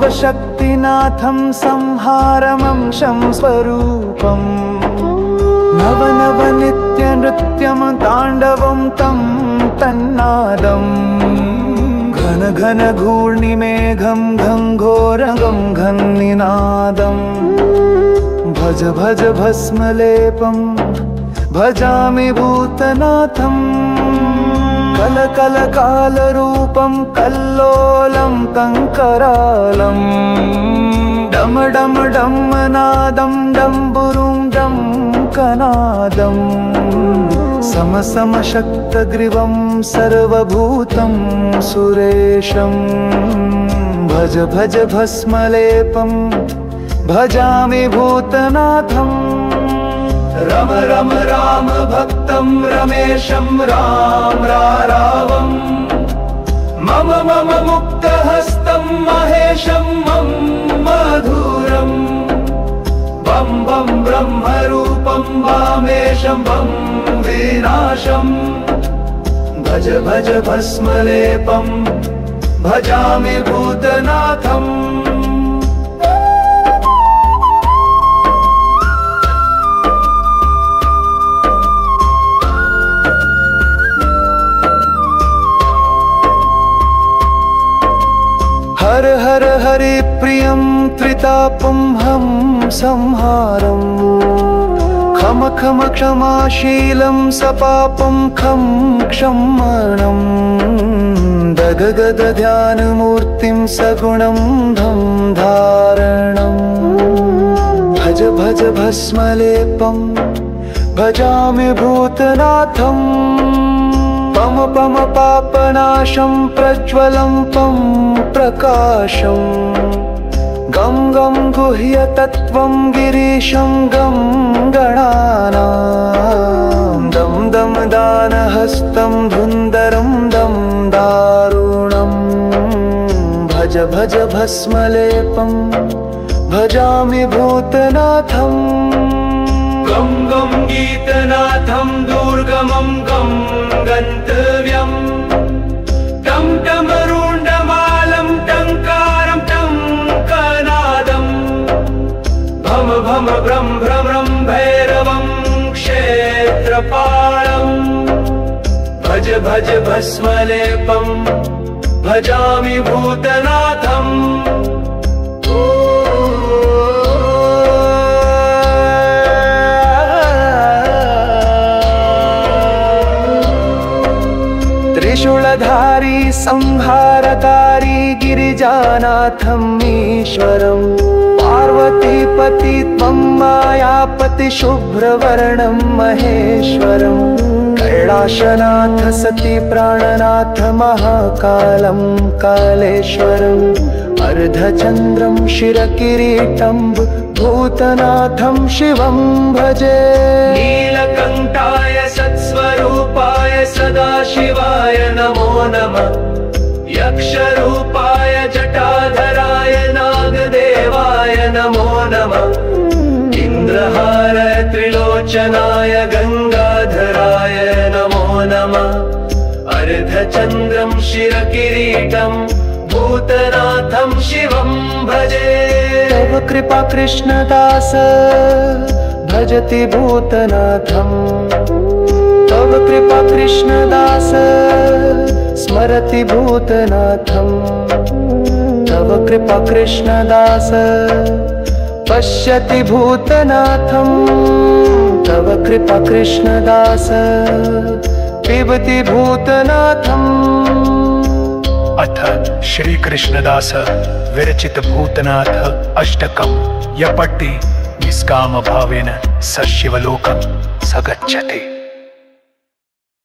सर्वशक्तिनाथं संहारमंशं स्वरूपम् नव नव नित्यनृत्यं ताण्डवं तं तन्नादम् घन घन घूर्णिमेघं घङ्घोरगं घन्निनादम् भज भज भस्मलेपं भजामि भूतनाथम् कल कल कालरूपं कल्लोलं कंकरालं डम डम डम्मनादं डम्बुरुं डम्कनादं सम सम शक्तग्रीवं सर्वभूतं सुरेशं भज भज भस्मलेपं भजामि भूतनाथम् रम रम राम भक्तं रमेशं राम रारावम् मम मम मुक्तहस्तं महेशं मम मधुरम् बम बम ब्रह्मरूपं वामेशं बम विनाशम् भज भज भस्मलेपं भजामि भूतनाथम् हर हर हरि प्रियं त्रितापं हम संहारम् खम खम क्षमाशीलं सपापं खं क्षमणम् दग गद ध्यानमूर्तिं सगुणं धं धारणम् भज भज भस्मलेपं भजामि भूतनाथम् पम पम पापनाशं प्रज्वलं पं प्रकाशं गं गं गुह्यतत्त्वं गिरीशं गं गणानां दं दं दानहस्तं धुन्धरं दं दारुणं भज भज भस्मलेपं भजामि भूतनाथम् गं गं गीतनाथं दुर्गमं गं गन्तव्यम् टं टमरुण्डमालं टङ्कारं टङ्कनादम् भम भम भ्रं भ्रमं भैरवं क्षेत्रपालम् भज भज भस्मलेपं भजामि भूतनाथम् त्रिशूलधारी संहारकारी गिरिजानाथम् ईश्वरम् पार्वतीपति त्वं मायापति शुभ्रवर्णं महेश्वरम् कैलाशनाथ सती प्राणनाथ महाकालं कालेश्वरम् अर्धचन्द्रं शिरकिरीटं भूतनाथं शिवं भजे नीलकण्ठाय सत्स्वरूपाय सदाशिवाय नमो नमः यक्षरूपाय जटाधराय नागदेवाय नमो नमः इन्द्रहाराय त्रिलोचनाय गंगाधराय नमो नमः अर्धचन्द्रं शिरकिरीटं भूतनाथं शिवं भजे तव कृपा कृष्णदास भजति भूतनाथम् तव कृपा कृष्णदास स्मरति भूतनाथम् तव कृपा कृष्णदास पश्यति भूतनाथम् तव कृपा कृष्णदास पिबति भूतनाथम्। अथ श्री कृष्णदास विरचित भूतनाथ अष्टकं यपट्टि निष्काम भावेन स शिवलोकं स गच्छति।